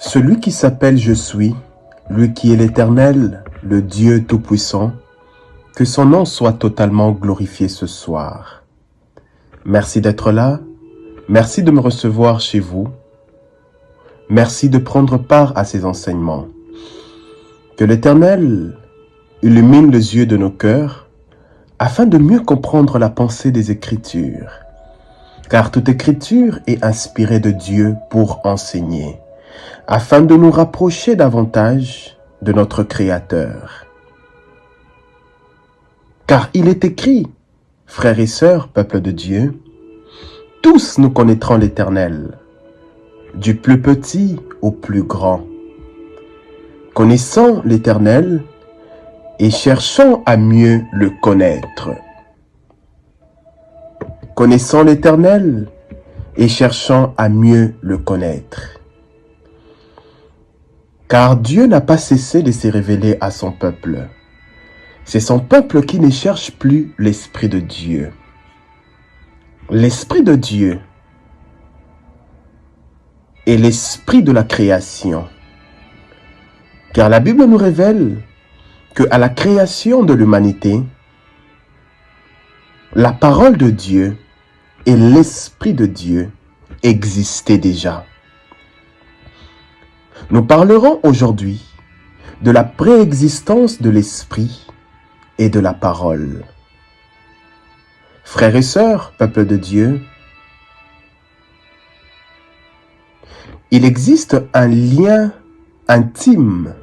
Celui qui s'appelle Je suis, lui qui est l'Éternel, le Dieu Tout-Puissant, que son nom soit totalement glorifié ce soir. Merci d'être là, merci de me recevoir chez vous, merci de prendre part à ces enseignements. Que l'Éternel illumine les yeux de nos cœurs, afin de mieux comprendre la pensée des Écritures, car toute Écriture est inspirée de Dieu pour enseigner, afin de nous rapprocher davantage de notre Créateur. Car il est écrit, frères et sœurs, peuple de Dieu, tous nous connaîtrons l'Éternel, du plus petit au plus grand. Connaissons l'Éternel et cherchons à mieux le connaître. Connaissons l'Éternel et cherchons à mieux le connaître. Car Dieu n'a pas cessé de se révéler à son peuple. C'est son peuple qui ne cherche plus l'Esprit de Dieu. L'Esprit de Dieu est l'Esprit de la création. Car la Bible nous révèle qu'à la création de l'humanité, la parole de Dieu et l'Esprit de Dieu existaient déjà. Nous parlerons aujourd'hui de la préexistence de l'Esprit et de la parole. Frères et sœurs, peuple de Dieu, il existe un lien intime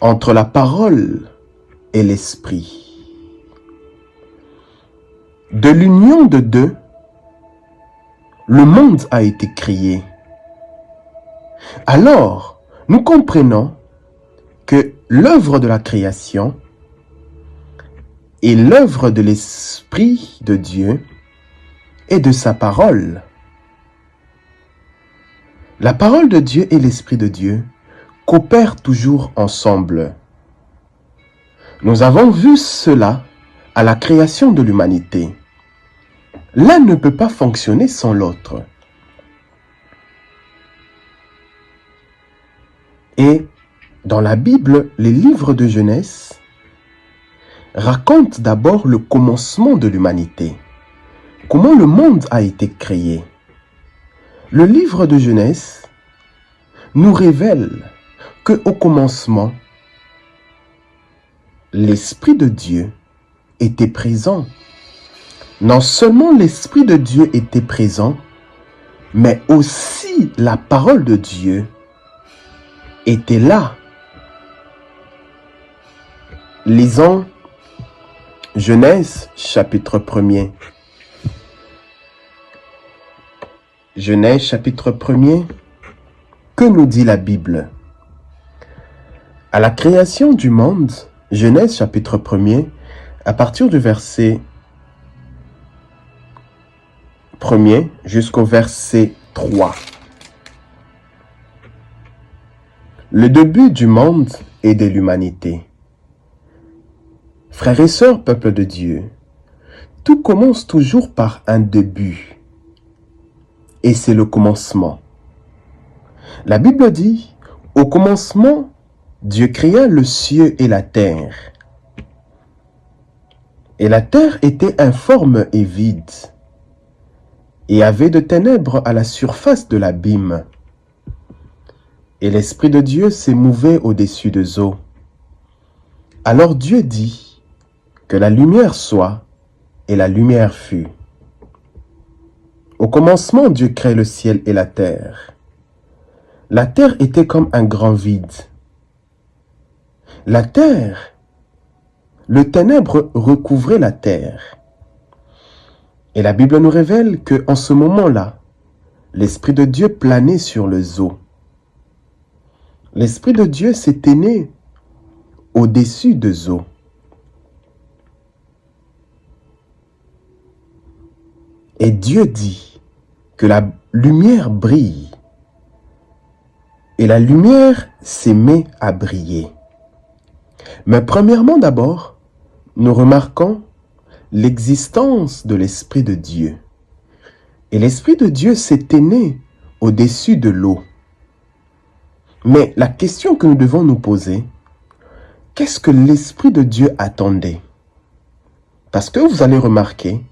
entre la parole et l'Esprit. De l'union de deux, le monde a été créé. Alors, nous comprenons que l'œuvre de la création est l'œuvre de l'Esprit de Dieu et de sa parole. La parole de Dieu et l'Esprit de Dieu coopèrent toujours ensemble. Nous avons vu cela à la création de l'humanité. L'un ne peut pas fonctionner sans l'autre. Et dans la Bible, les livres de Genèse racontent d'abord le commencement de l'humanité. Comment le monde a été créé. Le livre de Genèse nous révèle qu'au commencement, l'Esprit de Dieu était présent. Non seulement l'Esprit de Dieu était présent, mais aussi la parole de Dieu était là. Lisons Genèse chapitre 1er. Genèse chapitre 1er. Que nous dit la Bible? À la création du monde, Genèse chapitre 1er, à partir du verset 1er jusqu'au verset 3. Le début du monde et de l'humanité. Frères et sœurs, peuple de Dieu, tout commence toujours par un début. Et c'est le commencement. La Bible dit, au commencement, Dieu créa le ciel et la terre. Et la terre était informe et vide, et avait de ténèbres à la surface de l'abîme. Et l'Esprit de Dieu s'émouvait au-dessus des eaux. Alors Dieu dit que la lumière soit, et la lumière fut. Au commencement, Dieu crée le ciel et la terre. La terre était comme un grand vide. La terre, le ténèbre recouvrait la terre. Et la Bible nous révèle qu'en ce moment-là, l'Esprit de Dieu planait sur les eaux. L'Esprit de Dieu s'éteignait au-dessus des eaux. Et Dieu dit que la lumière brille. Et la lumière s'est mise à briller. Mais premièrement d'abord, nous remarquons l'existence de l'Esprit de Dieu. Et l'Esprit de Dieu s'éteignait au-dessus de l'eau. Mais la question que nous devons nous poser, qu'est-ce que l'Esprit de Dieu attendait? Parce que vous allez remarquer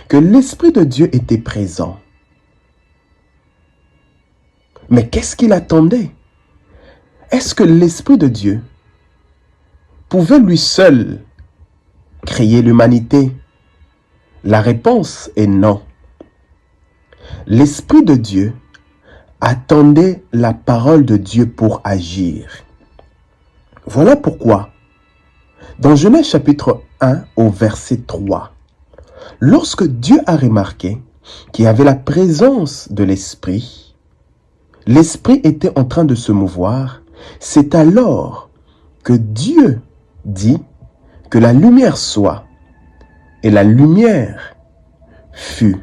que l'Esprit de Dieu était présent. Mais qu'est-ce qu'il attendait? Est-ce que l'Esprit de Dieu pouvait lui seul créer l'humanité? La réponse est non. L'Esprit de Dieu attendait la parole de Dieu pour agir. Voilà pourquoi, dans Genèse chapitre 1 au verset 3, lorsque Dieu a remarqué qu'il y avait la présence de l'Esprit, l'Esprit était en train de se mouvoir, c'est alors que Dieu dit que la lumière soit, et la lumière fut.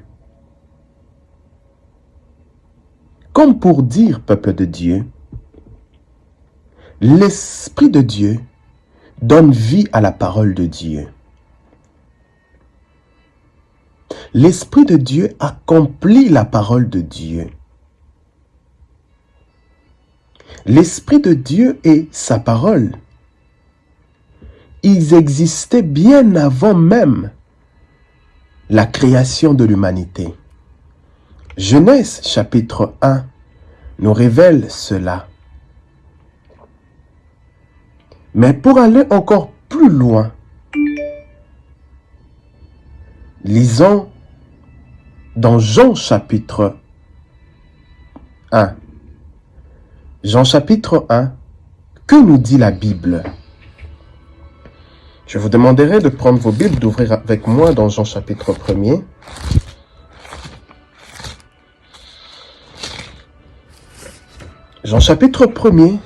Comme pour dire, peuple de Dieu, l'Esprit de Dieu donne vie à la parole de Dieu. L'Esprit de Dieu accomplit la parole de Dieu. L'Esprit de Dieu et sa parole, ils existaient bien avant même la création de l'humanité. Genèse chapitre 1 nous révèle cela. Mais pour aller encore plus loin, lisons dans Jean chapitre 1. Jean chapitre 1, que nous dit la Bible? Je vous demanderai de prendre vos Bibles, d'ouvrir avec moi dans Jean chapitre 1er. Jean chapitre 1er,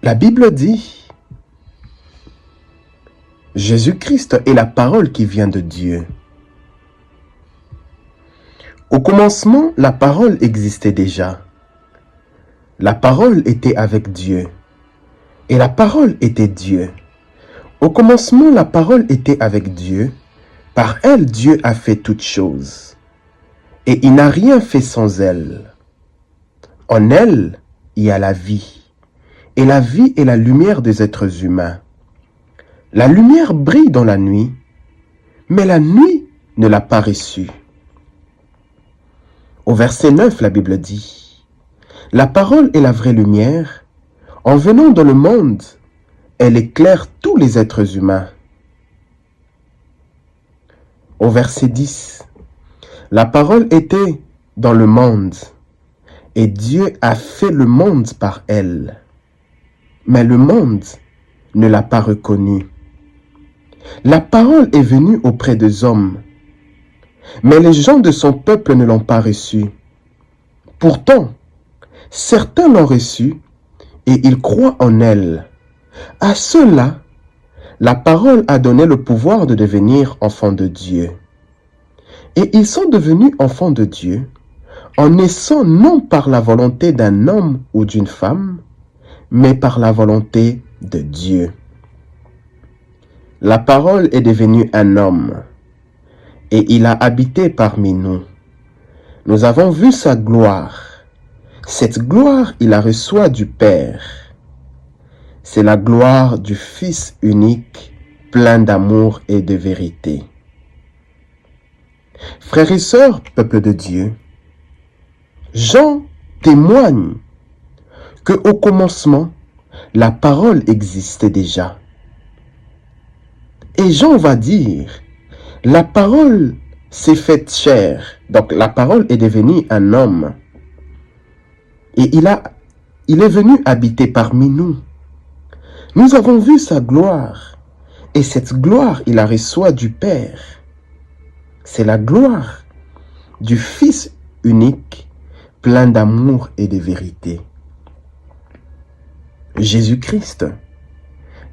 la Bible dit, Jésus-Christ est la parole qui vient de Dieu. Au commencement, la parole existait déjà. La parole était avec Dieu, et la parole était Dieu. Au commencement, la parole était avec Dieu. Par elle, Dieu a fait toutes choses, et il n'a rien fait sans elle. En elle, il y a la vie, et la vie est la lumière des êtres humains. La lumière brille dans la nuit, mais la nuit ne l'a pas reçue. Au verset 9, la Bible dit, « La parole est la vraie lumière. En venant dans le monde, elle éclaire tous les êtres humains. » Au verset 10, « La parole était dans le monde, et Dieu a fait le monde par elle. Mais le monde ne l'a pas reconnue. La parole est venue auprès des hommes, mais les gens de son peuple ne l'ont pas reçue. Pourtant, certains l'ont reçue et ils croient en elle. À ceux-là, la parole a donné le pouvoir de devenir enfants de Dieu. Et ils sont devenus enfants de Dieu en naissant non par la volonté d'un homme ou d'une femme, mais par la volonté de Dieu. La parole est devenue un homme, et il a habité parmi nous. Nous avons vu sa gloire. Cette gloire, il la reçoit du Père. C'est la gloire du Fils unique, plein d'amour et de vérité. Frères et sœurs, peuple de Dieu, Jean témoigne qu'au commencement, la parole existait déjà. Et Jean va dire, la parole s'est faite chair. Donc la parole est devenue un homme. Et il est venu habiter parmi nous. Nous avons vu sa gloire. Et cette gloire, il la reçoit du Père. C'est la gloire du Fils unique, plein d'amour et de vérité. Jésus-Christ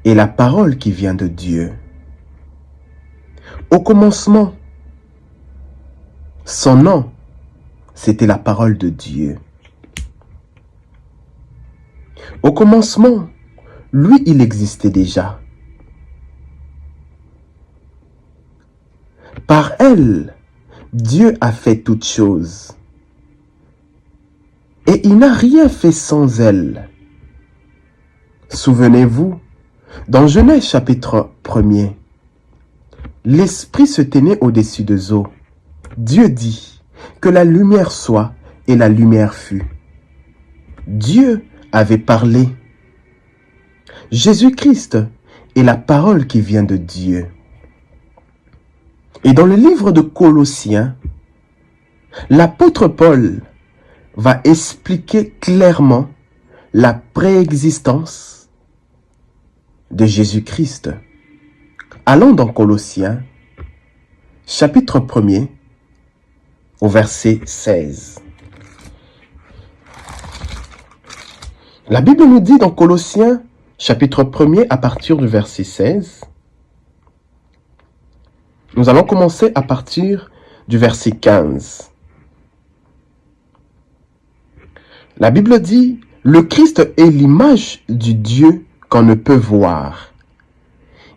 est la parole qui vient de Dieu. Au commencement, son nom, c'était la parole de Dieu. Au commencement, lui, il existait déjà. Par elle, Dieu a fait toutes choses. Et il n'a rien fait sans elle. Souvenez-vous, dans Genèse chapitre 1er, l'Esprit se tenait au-dessus des eaux. Dieu dit que la lumière soit et la lumière fut. Dieu avait parlé. Jésus-Christ est la parole qui vient de Dieu. Et dans le livre de Colossiens, l'apôtre Paul va expliquer clairement la préexistence de Jésus-Christ. Allons dans Colossiens, chapitre 1er, au verset 16. La Bible nous dit dans Colossiens, chapitre 1er, à partir du verset 16, nous allons commencer à partir du verset 15. La Bible dit, « Le Christ est l'image du Dieu qu'on ne peut voir.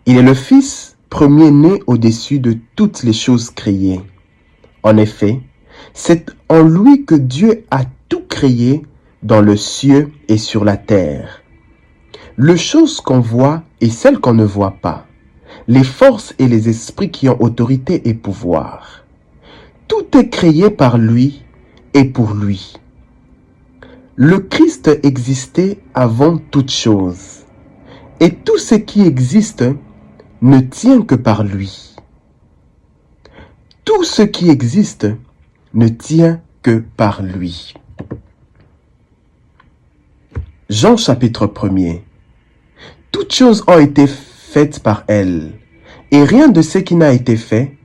Il est le Fils premier-né au-dessus de toutes les choses créées. En effet, c'est en lui que Dieu a tout créé dans le ciel et sur la terre. Les choses qu'on voit et celles qu'on ne voit pas, les forces et les esprits qui ont autorité et pouvoir. Tout est créé par lui et pour lui. Le Christ existait avant toute chose, et tout ce qui existe ne tient que par lui. Tout ce qui existe ne tient que par lui. » Jean chapitre 1er. Toutes choses ont été faites par elle, et rien de ce qui n'a été fait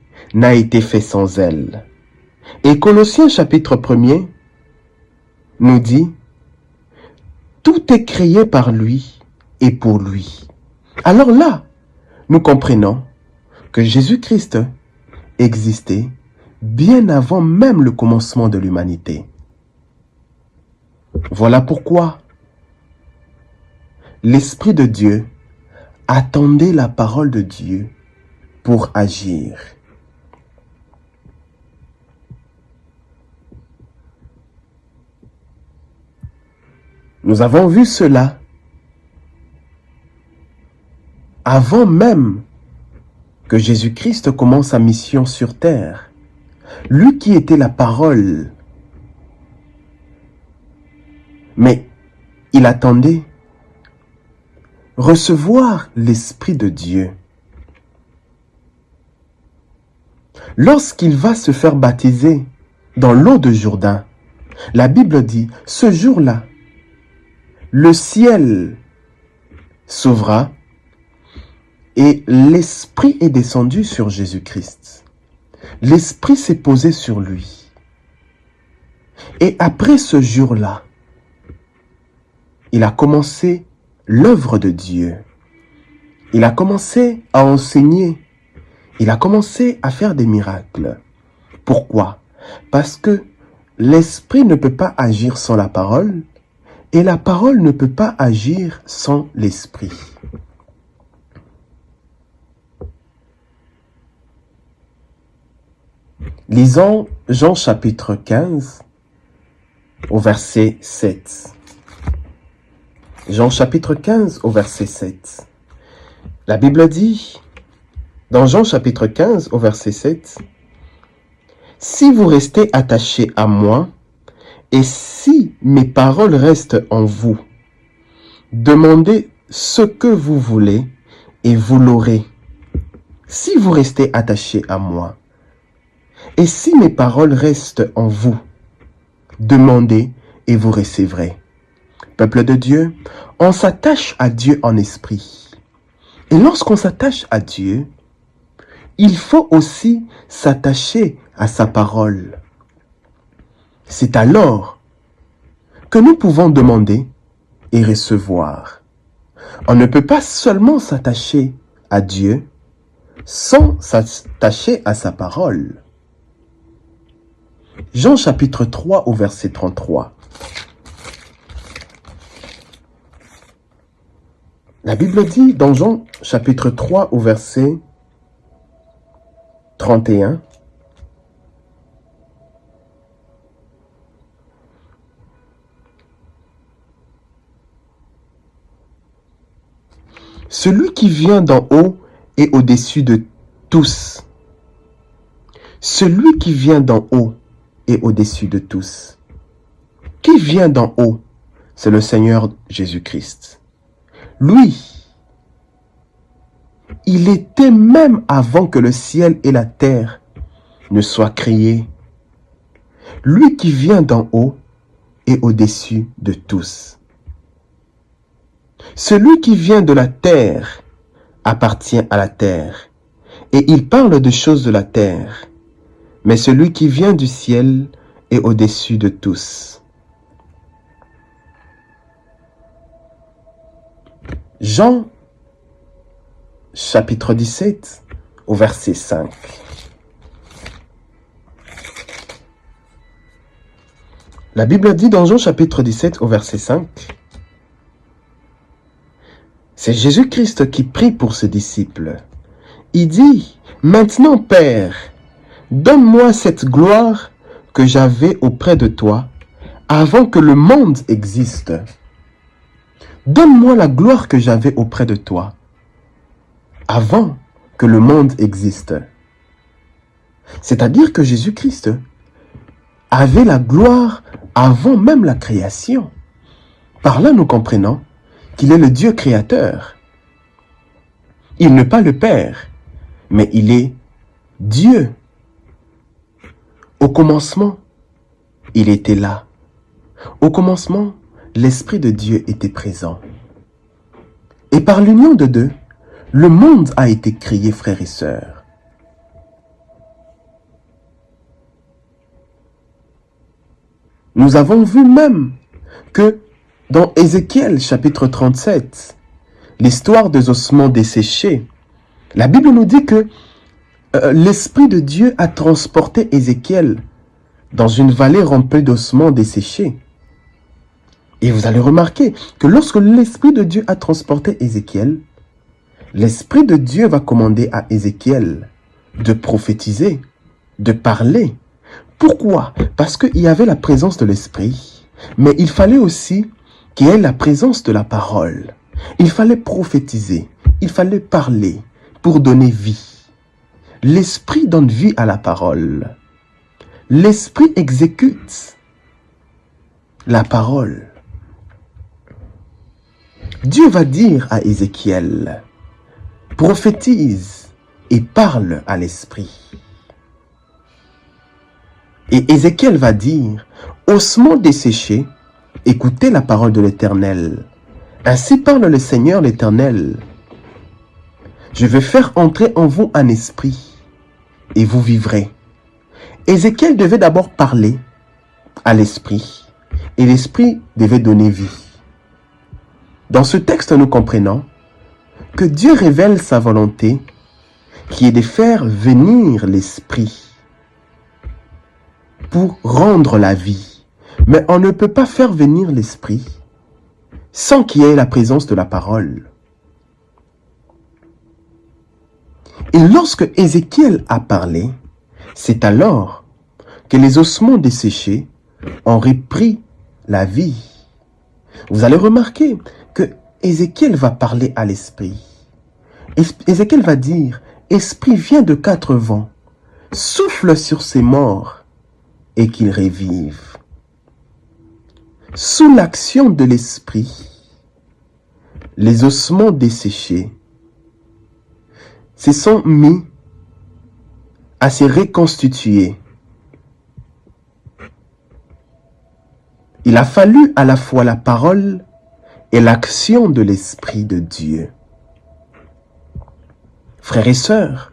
sans elle. Et Colossiens chapitre 1er nous dit, tout est créé par lui et pour lui. Alors là, nous comprenons que Jésus-Christ existait bien avant même le commencement de l'humanité. Voilà pourquoi l'Esprit de Dieu attendait la parole de Dieu pour agir. Nous avons vu cela avant même que Jésus-Christ commence sa mission sur terre. Lui qui était la parole. Mais il attendait recevoir l'Esprit de Dieu. Lorsqu'il va se faire baptiser dans l'eau de Jourdain, la Bible dit, ce jour-là, le ciel s'ouvra et l'Esprit est descendu sur Jésus-Christ. L'Esprit s'est posé sur lui. Et après ce jour-là, il a commencé l'œuvre de Dieu. Il a commencé à enseigner. Il a commencé à faire des miracles. Pourquoi? Parce que l'Esprit ne peut pas agir sans la parole et la parole ne peut pas agir sans l'Esprit. Lisons Jean chapitre 15 au verset 7. Jean chapitre 15 au verset 7. La Bible dit, dans Jean chapitre 15 au verset 7, « Si vous restez attachés à moi, et si mes paroles restent en vous, demandez ce que vous voulez et vous l'aurez. » Si vous restez attachés à moi, et si mes paroles restent en vous, demandez et vous recevrez. Peuple de Dieu, on s'attache à Dieu en esprit. Et lorsqu'on s'attache à Dieu, il faut aussi s'attacher à sa parole. C'est alors que nous pouvons demander et recevoir. On ne peut pas seulement s'attacher à Dieu sans s'attacher à sa parole. Jean chapitre 3 au verset 33. La Bible dit dans Jean chapitre 3 au verset 31, Celui qui vient d'en haut est au-dessus de tous. Celui qui vient d'en haut est au-dessus de tous. Qui vient d'en haut? C'est le Seigneur Jésus-Christ. Lui, il était même avant que le ciel et la terre ne soient créés. Lui qui vient d'en haut est au-dessus de tous. Celui qui vient de la terre appartient à la terre, et il parle de choses de la terre. Mais celui qui vient du ciel est au-dessus de tous. Jean, chapitre 17, au verset 5. La Bible dit dans Jean chapitre 17, au verset 5, c'est Jésus-Christ qui prie pour ses disciples. Il dit, « Maintenant, Père, donne-moi cette gloire que j'avais auprès de toi avant que le monde existe. Donne-moi la gloire que j'avais auprès de toi avant que le monde existe. » C'est-à-dire que Jésus-Christ avait la gloire avant même la création. Par là, nous comprenons qu'il est le Dieu créateur. Il n'est pas le Père, mais il est Dieu. Au commencement, il était là. Au commencement, l'Esprit de Dieu était présent. Et par l'union de deux, le monde a été créé, frères et sœurs. Nous avons vu même que dans Ézéchiel chapitre 37, l'histoire des ossements desséchés, la Bible nous dit que l'Esprit de Dieu a transporté Ézéchiel dans une vallée remplie d'ossements desséchés. Et vous allez remarquer que lorsque l'Esprit de Dieu a transporté Ézéchiel, l'Esprit de Dieu va commander à Ézéchiel de prophétiser, de parler. Pourquoi? Parce qu'il y avait la présence de l'Esprit, mais il fallait aussi qu'il y ait la présence de la parole. Il fallait prophétiser, il fallait parler pour donner vie. L'Esprit donne vie à la parole. L'Esprit exécute la parole. Dieu va dire à Ézéchiel, prophétise et parle à l'Esprit. Et Ézéchiel va dire, ossements desséchés, écoutez la parole de l'Éternel. Ainsi parle le Seigneur l'Éternel. Je vais faire entrer en vous un esprit, et vous vivrez. Ézéchiel devait d'abord parler à l'Esprit, et l'Esprit devait donner vie. Dans ce texte, nous comprenons que Dieu révèle sa volonté, qui est de faire venir l'Esprit pour rendre la vie. Mais on ne peut pas faire venir l'Esprit sans qu'il y ait la présence de la parole. Et lorsque Ézéchiel a parlé, c'est alors que les ossements desséchés ont repris la vie. Vous allez remarquer que Ézéchiel va parler à l'Esprit. Ézéchiel va dire, « Esprit, viens de quatre vents, souffle sur ces morts et qu'ils revivent. » Sous l'action de l'Esprit, les ossements desséchés se sont mis à se reconstituer. Il a fallu à la fois la parole et l'action de l'Esprit de Dieu. Frères et sœurs,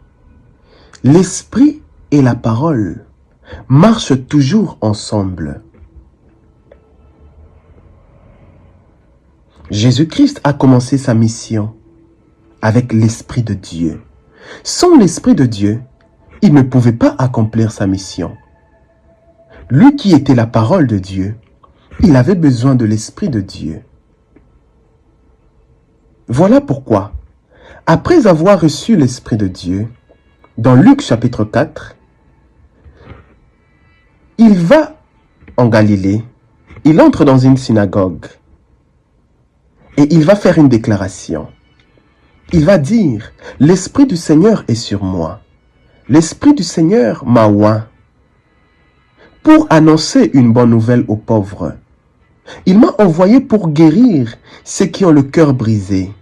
l'Esprit et la parole marchent toujours ensemble. Jésus-Christ a commencé sa mission avec l'Esprit de Dieu. Sans l'Esprit de Dieu, il ne pouvait pas accomplir sa mission. Lui qui était la parole de Dieu, il avait besoin de l'Esprit de Dieu. Voilà pourquoi, après avoir reçu l'Esprit de Dieu, dans Luc chapitre 4, il va en Galilée, il entre dans une synagogue et il va faire une déclaration. il va dire, « L'Esprit du Seigneur est sur moi. L'Esprit du Seigneur m'a oint pour annoncer une bonne nouvelle aux pauvres. Il m'a envoyé pour guérir ceux qui ont le cœur brisé,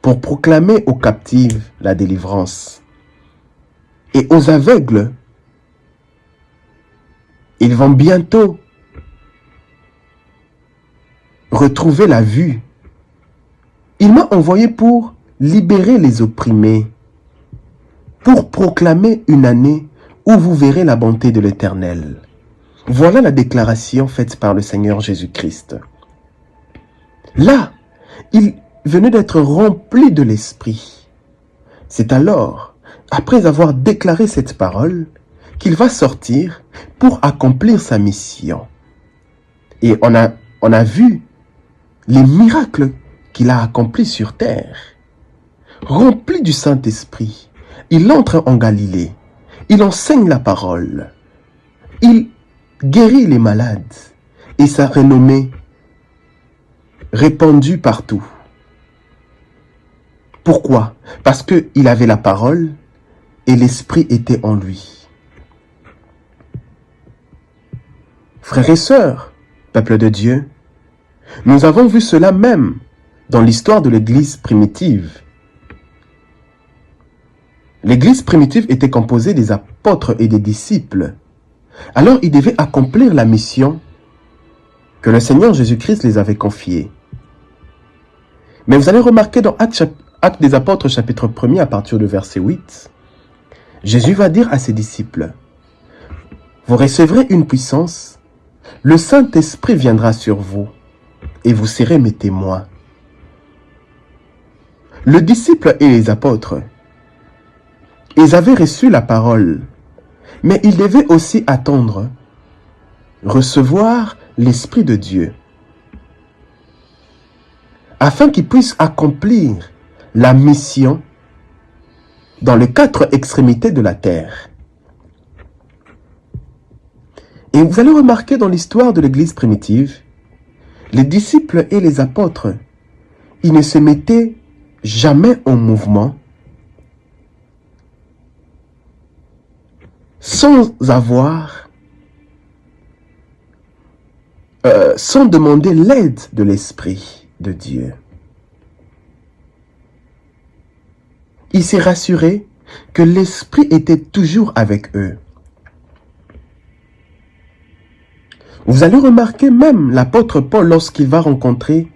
pour proclamer aux captifs la délivrance. Et aux aveugles, ils vont bientôt retrouver la vue. Il m'a envoyé pour libérer les opprimés, pour proclamer une année où vous verrez la bonté de l'Éternel. » Voilà la déclaration faite par le Seigneur Jésus-Christ. Là, il venait d'être rempli de l'Esprit. C'est alors, après avoir déclaré cette parole, qu'il va sortir pour accomplir sa mission. Et on a vu les miracles qu'il a accomplis sur terre. Rempli du Saint-Esprit, il entre en Galilée. Il enseigne la parole. Il guérit les malades. Et sa renommée répandue partout. Pourquoi? Parce qu'il avait la parole et l'Esprit était en lui. Frères et sœurs, peuple de Dieu, nous avons vu cela même dans l'histoire de l'Église primitive. L'Église primitive était composée des apôtres et des disciples. Alors ils devaient accomplir la mission que le Seigneur Jésus-Christ les avait confiée. Mais vous allez remarquer dans Actes des Apôtres chapitre 1er à partir du verset 8, Jésus va dire à ses disciples, « Vous recevrez une puissance, le Saint-Esprit viendra sur vous et vous serez mes témoins. » Le disciple et les apôtres, ils avaient reçu la parole, mais ils devaient aussi attendre, recevoir l'Esprit de Dieu, afin qu'ils puissent accomplir la mission dans les 4 extrémités de la terre. Et vous allez remarquer dans l'histoire de l'Église primitive, les disciples et les apôtres, ils ne se mettaient jamais en mouvement sans demander l'aide de l'Esprit de Dieu. Il s'est rassuré que l'Esprit était toujours avec eux. Vous allez remarquer même l'apôtre Paul lorsqu'il va rencontrer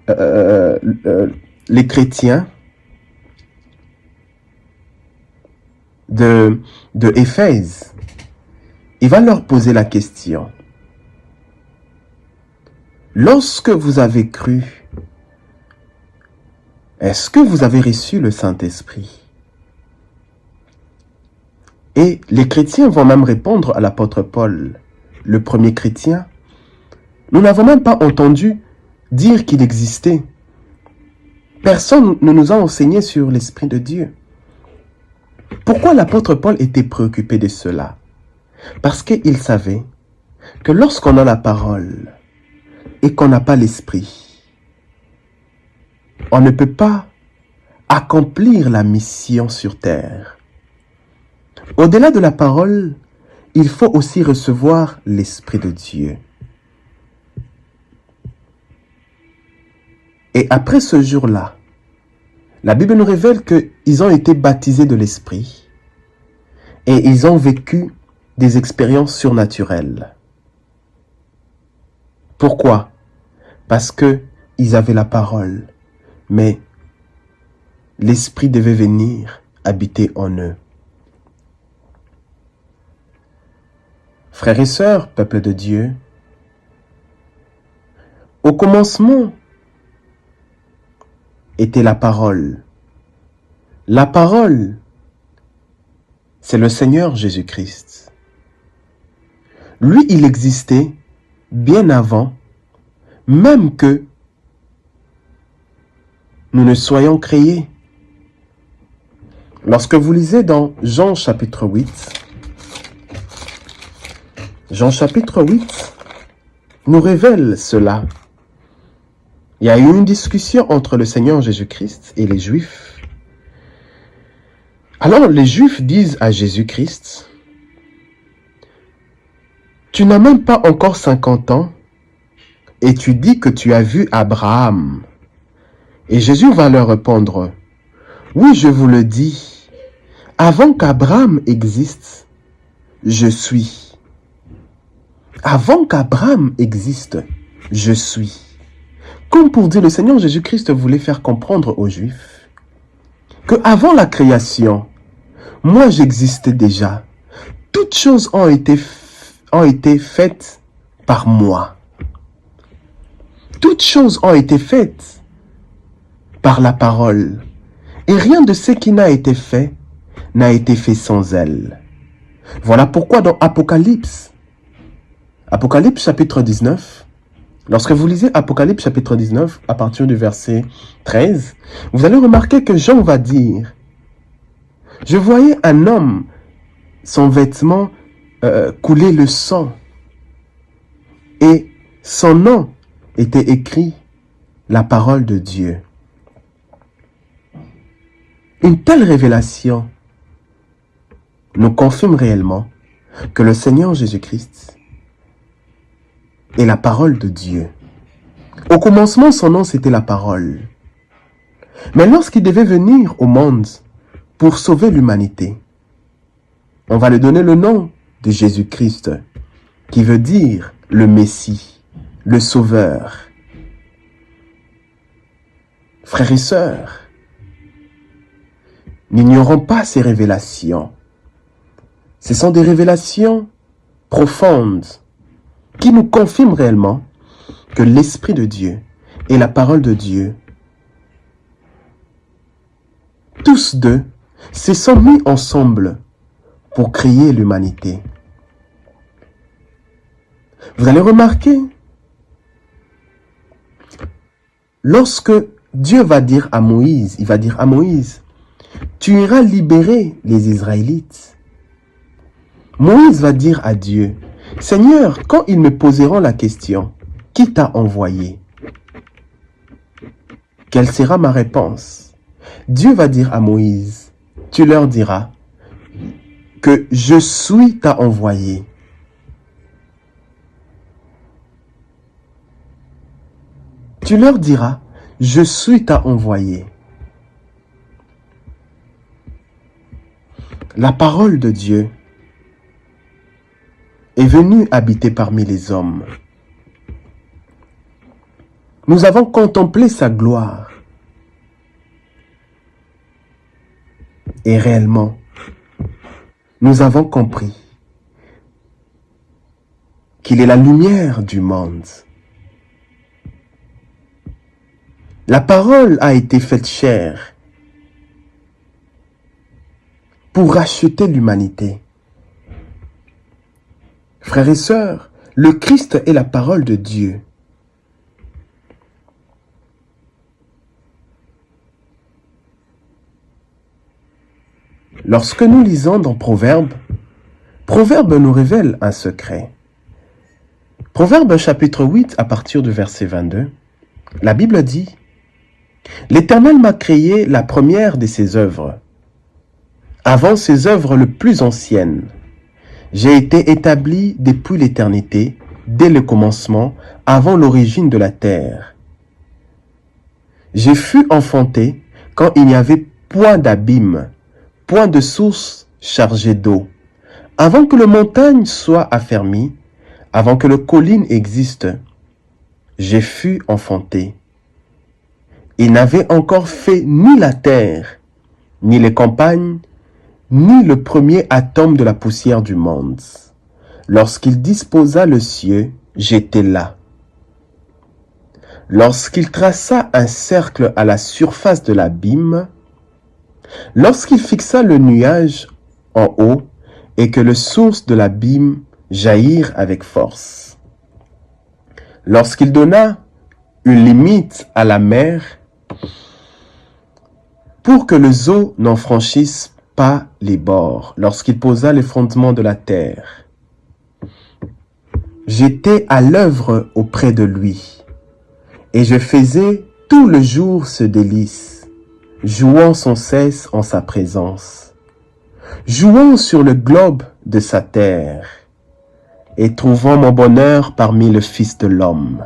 les chrétiens de Éphèse. Il va leur poser la question. Lorsque vous avez cru, est-ce que vous avez reçu le Saint-Esprit? Et les chrétiens vont même répondre à l'apôtre Paul, le premier chrétien. Nous n'avons même pas entendu dire qu'il existait. Personne ne nous a enseigné sur l'Esprit de Dieu. Pourquoi l'apôtre Paul était préoccupé de cela? Parce qu'il savait que lorsqu'on a la parole et qu'on n'a pas l'Esprit, on ne peut pas accomplir la mission sur terre. Au-delà de la parole, il faut aussi recevoir l'Esprit de Dieu. Et après ce jour-là, la Bible nous révèle qu'ils ont été baptisés de l'Esprit et ils ont vécu des expériences surnaturelles. Pourquoi? Parce qu'ils avaient la parole, mais l'Esprit devait venir habiter en eux. Frères et sœurs, peuple de Dieu, au commencement était la parole. La parole, c'est le Seigneur Jésus-Christ. Lui, il existait bien avant, même que nous ne soyons créés. Lorsque vous lisez dans Jean chapitre 8, Jean chapitre 8 nous révèle cela. Il y a eu une discussion entre le Seigneur Jésus-Christ et les Juifs. Alors les Juifs disent à Jésus-Christ, « Tu n'as même pas encore 50 ans et tu dis que tu as vu Abraham. » Et Jésus va leur répondre, « Oui, je vous le dis, avant qu'Abraham existe, je suis. Avant qu'Abraham existe, je suis. » Comme pour dire, le Seigneur Jésus-Christ voulait faire comprendre aux Juifs que avant la création, moi j'existais déjà. Toutes choses ont été faites par moi. Toutes choses ont été faites par la parole. Et rien de ce qui n'a été fait sans elle. Voilà pourquoi dans Apocalypse chapitre 19, lorsque vous lisez Apocalypse chapitre 19, à partir du verset 13, vous allez remarquer que Jean va dire, « Je voyais un homme, son vêtement couler le sang, et son nom était écrit, la parole de Dieu. » Une telle révélation nous confirme réellement que le Seigneur Jésus-Christ est la parole de Dieu. Au commencement, son nom, c'était la parole. Mais lorsqu'il devait venir au monde pour sauver l'humanité, on va lui donner le nom de Jésus-Christ, qui veut dire le Messie, le Sauveur. Frères et sœurs, n'ignorons pas ces révélations. Ce sont des révélations profondes qui nous confirment réellement que l'Esprit de Dieu et la parole de Dieu, tous deux, se sont mis ensemble pour créer l'humanité. Vous allez remarquer, lorsque Dieu va dire à Moïse, il va dire à Moïse, « Tu iras libérer les Israélites. » Moïse va dire à Dieu, « Seigneur, quand ils me poseront la question, qui t'a envoyé? Quelle sera ma réponse? » Dieu va dire à Moïse, « Tu leur diras que je suis t'a envoyé. » Tu leur diras, « Je suis t'a envoyé. » La parole de Dieu est venue habiter parmi les hommes. Nous avons contemplé sa gloire. Et réellement, nous avons compris qu'il est la lumière du monde. La parole a été faite chair pour racheter l'humanité. Frères et sœurs, le Christ est la parole de Dieu. Lorsque nous lisons dans Proverbe, Proverbe nous révèle un secret. Proverbe chapitre 8 à partir du verset 22, la Bible dit, « L'Éternel m'a créé la première de ses œuvres. Avant ses œuvres les plus anciennes, j'ai été établi depuis l'éternité, dès le commencement, avant l'origine de la terre. J'ai fus enfanté quand il n'y avait point d'abîme, point de source chargée d'eau. Avant que les montagnes soient affermies, avant que les collines existent, j'ai fus enfanté. Il n'avait encore fait ni la terre, ni les campagnes, ni le premier atome de la poussière du monde. Lorsqu'il disposa le ciel, j'étais là. Lorsqu'il traça un cercle à la surface de l'abîme, lorsqu'il fixa le nuage en haut et que les sources de l'abîme jaillirent avec force, lorsqu'il donna une limite à la mer pour que les eaux n'en franchissent pas les bords, lorsqu'il posa les fondements de la terre, j'étais à l'œuvre auprès de lui, Et je faisais tout le jour ce délice, jouant sans cesse en sa présence, jouant sur le globe de sa terre, et trouvant mon bonheur parmi le Fils de l'homme.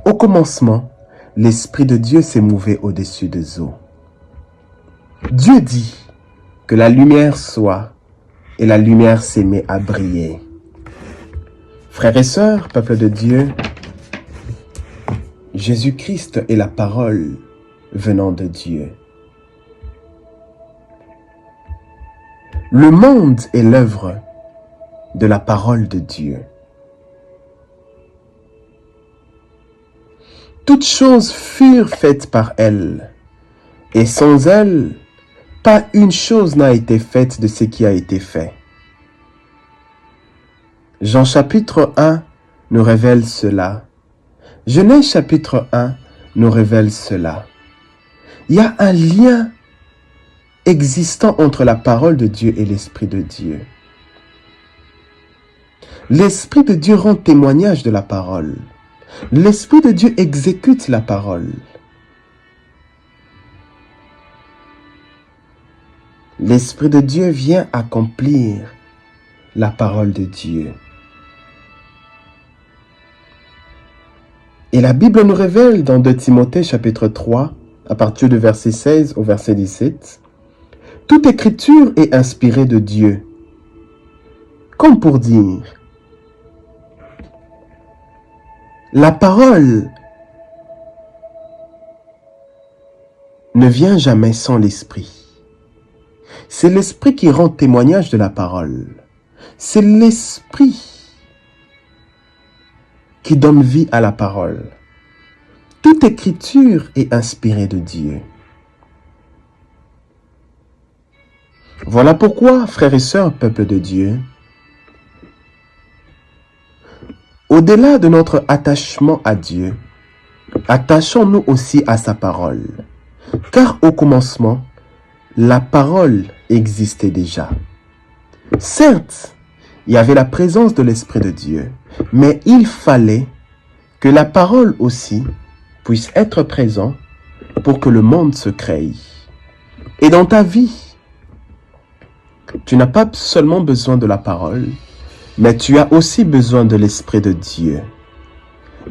Au commencement, l'Esprit de Dieu s'émouvait au-dessus des eaux. Dieu dit que la lumière soit, et la lumière s'est mise à briller. Frères et sœurs, peuple de Dieu, Jésus-Christ est la parole venant de Dieu. Le monde est l'œuvre de la parole de Dieu. Toutes choses furent faites par elle, et sans elle, pas une chose n'a été faite de ce qui a été fait. Jean chapitre 1 nous révèle cela. Genèse chapitre 1 nous révèle cela. Il y a un lien existant entre la parole de Dieu et l'Esprit de Dieu. L'Esprit de Dieu rend témoignage de la parole. L'Esprit de Dieu exécute la parole. L'Esprit de Dieu vient accomplir la parole de Dieu. Et la Bible nous révèle dans 2 Timothée chapitre 3, à partir du verset 16 au verset 17, « Toute écriture est inspirée de Dieu, comme pour dire, la parole ne vient jamais sans l'Esprit. C'est l'Esprit qui rend témoignage de la parole. C'est l'Esprit qui donne vie à la parole. Toute écriture est inspirée de Dieu. Voilà pourquoi, frères et sœurs, peuple de Dieu, au-delà de notre attachement à Dieu, attachons-nous aussi à sa parole. Car au commencement, la parole existait déjà. Certes, il y avait la présence de l'Esprit de Dieu, mais il fallait que la parole aussi puisse être présente pour que le monde se crée. Et dans ta vie, tu n'as pas seulement besoin de la parole, mais tu as aussi besoin de l'Esprit de Dieu.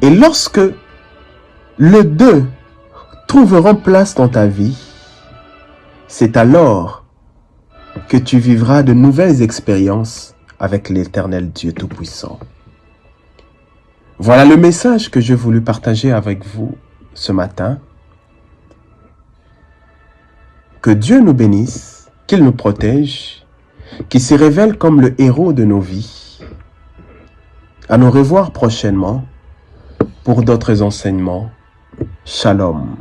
Et lorsque les deux trouveront place dans ta vie, c'est alors que tu vivras de nouvelles expériences avec l'Éternel Dieu Tout-Puissant. Voilà le message que j'ai voulu partager avec vous ce matin. Que Dieu nous bénisse, qu'il nous protège, qu'il se révèle comme le héros de nos vies. À nous revoir prochainement pour d'autres enseignements. Shalom.